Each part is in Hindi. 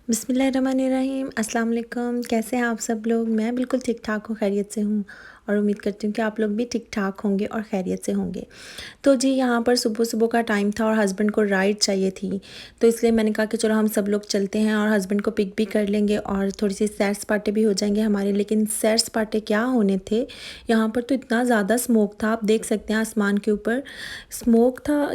बिस्मिल्लाहिर्रहमानिर्रहीम। अस्सलाम वालेकुम। कैसे हैं आप सब लोग? मैं बिल्कुल ठीक ठाक हूँ, खैरियत से हूँ और उम्मीद करती हूँ कि आप लोग भी ठीक ठाक होंगे और खैरियत से होंगे। तो जी यहाँ पर सुबह-सुबह का टाइम था और हस्बैंड को राइड चाहिए थी, तो इसलिए मैंने कहा कि चलो हम सब लोग चलते हैं और हस्बैंड को पिक भी कर लेंगे और थोड़ी-सी सैर-सपाटे भी हो जाएँगे हमारे। लेकिन सैर-सपाटे क्या होने थे, यहाँ पर तो इतना ज़्यादा स्मोक था, आप देख सकते हैं आसमान के ऊपर स्मोक था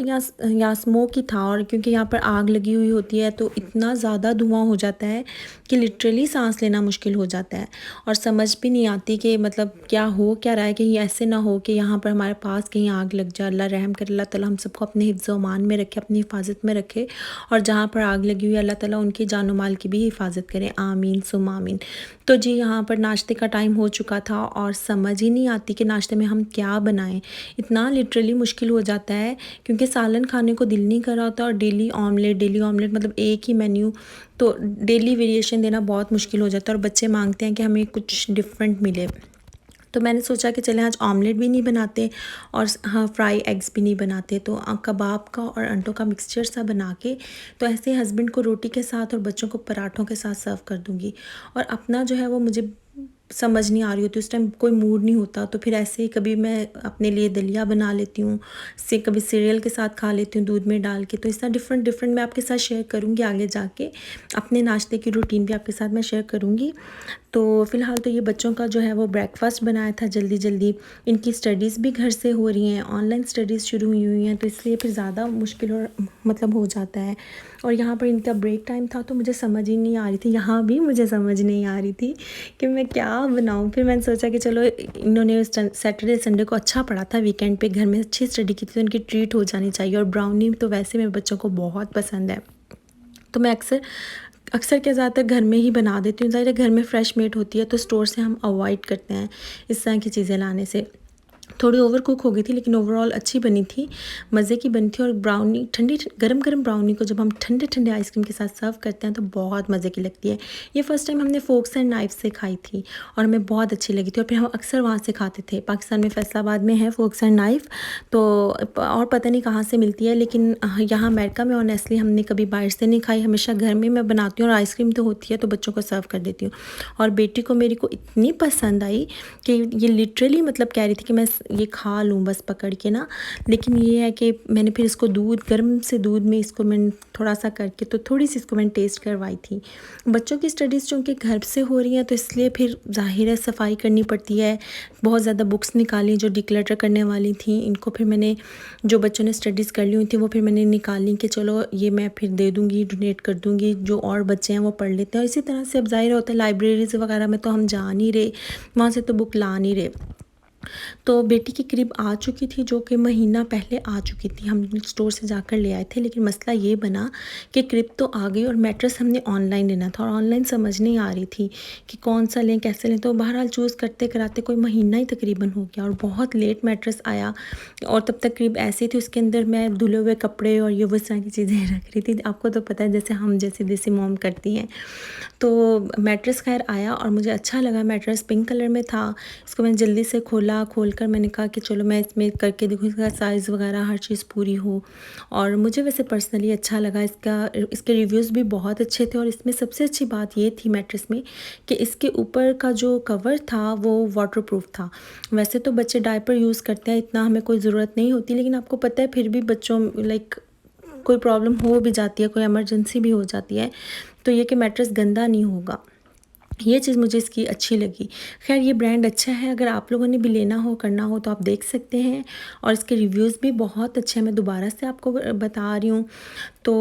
या स्मोक ही था। और क्योंकि यहाँ पर आग लगी हुई होती है तो इतना ज़्यादा धुआँ हो जाता है कि लिटरली सांस लेना मुश्किल हो जाता है और समझ भी नहीं आती कि मतलब क्या हो क्या रहा है। कहीं ऐसे ना हो कि यहाँ पर हमारे पास कहीं आग लग जाए। अल्लाह रहम करे, अल्लाह ताला हम सबको अपने हिफ्ज़ व अमान में रखे, अपनी हिफाजत में रखे और जहाँ पर आग लगी हुई है अल्लाह ताला उनकी जानो माल की भी हिफाजत करे, आमीन सुम आमीन। तो जी यहाँ पर नाश्ते का टाइम हो चुका था और समझ ही नहीं आती कि नाश्ते में हम क्या बनाएं। इतना लिटरली मुश्किल हो जाता है क्योंकि सालन खाने को दिल नहीं कर रहा होता और डेली ऑमलेट मतलब एक ही मेन्यू, तो डेली वेरिएशन देना बहुत मुश्किल हो जाता है और बच्चे मांगते हैं कि हमें कुछ डिफरेंट मिले। तो मैंने सोचा कि चलें आज ऑमलेट भी नहीं बनाते और हाँ फ्राई एग्स भी नहीं बनाते, तो कबाब का और अंडों का मिक्सचर सा बना के तो ऐसे हस्बैंड को रोटी के साथ और बच्चों को पराठों के साथ सर्व कर दूँगी। और अपना जो है वो मुझे समझ नहीं आ रही होती, उस टाइम कोई मूड नहीं होता, तो फिर ऐसे ही कभी मैं अपने लिए दलिया बना लेती हूँ, से कभी सीरियल के साथ खा लेती हूँ दूध में डाल के। तो इस तरह डिफरेंट डिफरेंट मैं आपके साथ शेयर करूँगी आगे जाके, अपने नाश्ते की रूटीन भी आपके साथ मैं शेयर करूँगी। तो फ़िलहाल तो ये बच्चों का जो है वो ब्रेकफ़ास्ट बनाया था जल्दी जल्दी। इनकी स्टडीज़ भी घर से हो रही हैं, ऑनलाइन स्टडीज़ शुरू हुई हैं, तो इसलिए फिर ज़्यादा मुश्किल और मतलब हो जाता है। और यहाँ पर इनका ब्रेक टाइम था तो मुझे समझ ही नहीं आ रही थी, यहाँ भी मुझे समझ नहीं आ रही थी कि मैं क्या बनाऊँ। फिर मैंने सोचा कि चलो इन्होंने सैटरडे संडे को अच्छा पढ़ा था, वीकेंड पे घर में अच्छी स्टडी की थी तो इनकी ट्रीट हो जानी चाहिए। और ब्राउनी तो वैसे मेरे बच्चों को बहुत पसंद है, तो मैं अक्सर अक्सर क्या ज़्यादातर घर में ही बना देती हूँ। ज़ाहिर है घर में फ्रेश मेड होती है तो स्टोर से हम अवॉइड करते हैं इस तरह की चीज़ें लाने से। थोड़ी ओवर कुक हो गई थी लेकिन ओवरऑल अच्छी बनी थी, मज़े की बनी थी। और ब्राउनी ठंडी गरम गरम ब्राउनी को जब हम ठंडे ठंडे आइसक्रीम के साथ सर्व करते हैं तो बहुत मज़े की लगती है। ये फ़र्स्ट टाइम हमने फोक्स एंड नाइफ से खाई थी और हमें बहुत अच्छी लगी थी और फिर हम अक्सर वहाँ से खाते थे। पाकिस्तान में फैसलाबाद में है फोक्स एंड नाइफ, तो और पता नहीं कहाँ से मिलती है, लेकिन यहाँ अमेरिका में ऑनेस्टली हमने कभी बाहर से नहीं खाई, हमेशा घर में मैं बनाती हूँ और आइसक्रीम तो होती है तो बच्चों को सर्व कर देती हूँ। और बेटी को मेरी को इतनी पसंद आई कि ये लिटरली मतलब कह रही थी कि मैं ये खा लूँ बस पकड़ के ना। लेकिन ये है कि मैंने फिर इसको गर्म से दूध में इसको मैंने थोड़ा सा करके तो थोड़ी सी इसको मैंने टेस्ट करवाई थी। बच्चों की स्टडीज़ चूँकि घर से हो रही हैं तो इसलिए फिर ज़ाहिर है सफाई करनी पड़ती है। बहुत ज़्यादा बुक्स निकाली जो डिक्लटर करने वाली थी, इनको फिर मैंने जो बच्चों ने स्टडीज़ कर ली हुई थी वो फिर मैंने निकाली कि चलो ये मैं फिर दे दूँगी, डोनेट कर दूँगी, जो और बच्चे हैं वो पढ़ लेते हैं। और इसी तरह से अब ज़ाहिर होता है लाइब्रेरीज़ वगैरह में तो हम जा नहीं रहे, वहाँ से तो बुक ला नहीं रहे। तो बेटी की क्रिब आ चुकी थी जो कि महीना पहले आ चुकी थी, हम स्टोर से जाकर ले आए थे। लेकिन मसला ये बना कि क्रिब तो आ गई और मैट्रेस हमने ऑनलाइन लेना था और ऑनलाइन समझ नहीं आ रही थी कि कौन सा लें कैसे लें। तो बहरहाल चूज़ करते कराते कोई महीना ही तकरीबन हो गया और बहुत लेट मैट्रेस आया। और तब तक क्रिब ऐसी थी उसके अंदर मैं धुले हुए कपड़े और ये वो इस तरह की चीज़ें रख रही थी। आपको तो पता है जैसे हम जैसे देसी मॉम करती हैं। तो मैट्रेस खैर आया और मुझे अच्छा लगा, मैट्रेस पिंक कलर में था। इसको मैंने जल्दी से खोलकर मैंने कहा कि चलो मैं इसमें करके देखूँ इसका साइज़ वगैरह हर चीज़ पूरी हो। और मुझे वैसे पर्सनली अच्छा लगा, इसके रिव्यूज़ भी बहुत अच्छे थे। और इसमें सबसे अच्छी बात ये थी मैट्रेस में कि इसके ऊपर का जो कवर था वो वाटरप्रूफ था। वैसे तो बच्चे डायपर यूज़ करते हैं, इतना हमें कोई ज़रूरत नहीं होती, लेकिन आपको पता है फिर भी बच्चों लाइक कोई प्रॉब्लम हो भी जाती है, कोई इमरजेंसी भी हो जाती है, तो ये कि मैट्रेस गंदा नहीं होगा, ये चीज़ मुझे इसकी अच्छी लगी। ख़ैर ये ब्रांड अच्छा है, अगर आप लोगों ने भी लेना हो करना हो तो आप देख सकते हैं और इसके रिव्यूज़ भी बहुत अच्छे हैं, मैं दोबारा से आपको बता रही हूँ। तो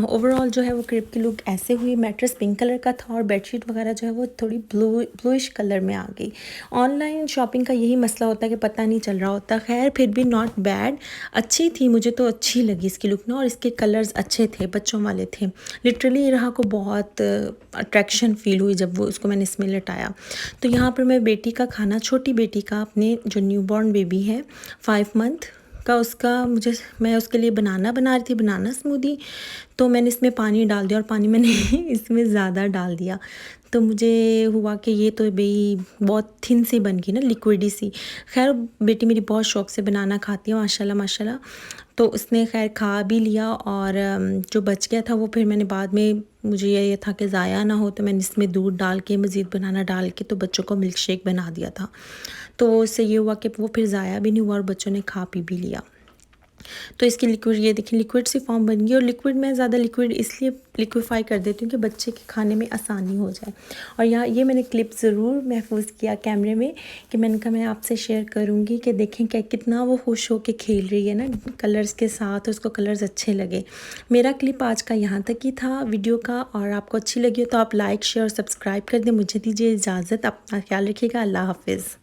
ओवरऑल जो है वो क्रिब की लुक ऐसे हुई। मैट्रेस पिंक कलर का था और बेडशीट वगैरह जो है वो थोड़ी ब्लूइश कलर में आ गई। ऑनलाइन शॉपिंग का यही मसला होता है कि पता नहीं चल रहा होता। खैर फिर भी नॉट बैड, अच्छी थी, मुझे तो अच्छी लगी इसकी लुक ना। और इसके कलर्स अच्छे थे, बच्चों वाले थे। लिटरली राह को बहुत अट्रैक्शन फ़ील हुई जब वो उसको मैंने इसमें लटाया। तो यहाँ पर मैं बेटी का खाना, छोटी बेटी का, अपने जो न्यूबॉर्न बेबी है 5 मंथ का, मैं उसके लिए बनाना बना रही थी, बनाना स्मूदी। तो मैंने इसमें पानी डाल दिया और पानी मैंने इसमें ज़्यादा डाल दिया, तो मुझे हुआ कि ये तो भाई बहुत थिन सी बन गई ना, लिक्विडी सी। खैर बेटी मेरी बहुत शौक़ से बनाना खाती है माशाल्लाह माशाल्लाह। तो उसने खैर खा भी लिया और जो बच गया था वो फिर मैंने बाद में, मुझे ये था कि ज़ाया ना हो, तो मैंने इसमें दूध डाल के मज़ीद बनाना डाल के तो बच्चों को मिल्क शेक बना दिया था। तो उससे ये हुआ कि वो फिर ज़ाया भी नहीं हुआ और बच्चों ने खा पी भी लिया। तो इसकी लिक्विड, ये देखिए लिक्विड सी फॉर्म बन गई। और लिक्विड में ज़्यादा लिक्विड इसलिए लिक्विफाई कर देती हूँ कि बच्चे के खाने में आसानी हो जाए। और यहाँ ये मैंने क्लिप ज़रूर महफूज किया कैमरे में कि मैंने कहा मैं आपसे शेयर करूँगी कि देखें क्या कितना वो खुश हो के खेल रही है ना कलर्स के साथ, उसको कलर्स अच्छे लगे। मेरा क्लिप आज का यहाँ तक ही था वीडियो का, और आपको अच्छी लगी हो तो आप लाइक शेयर और सब्सक्राइब कर दें। मुझे दीजिए इजाज़त, अपना ख्याल रखिएगा। अल्लाह हाफिज़।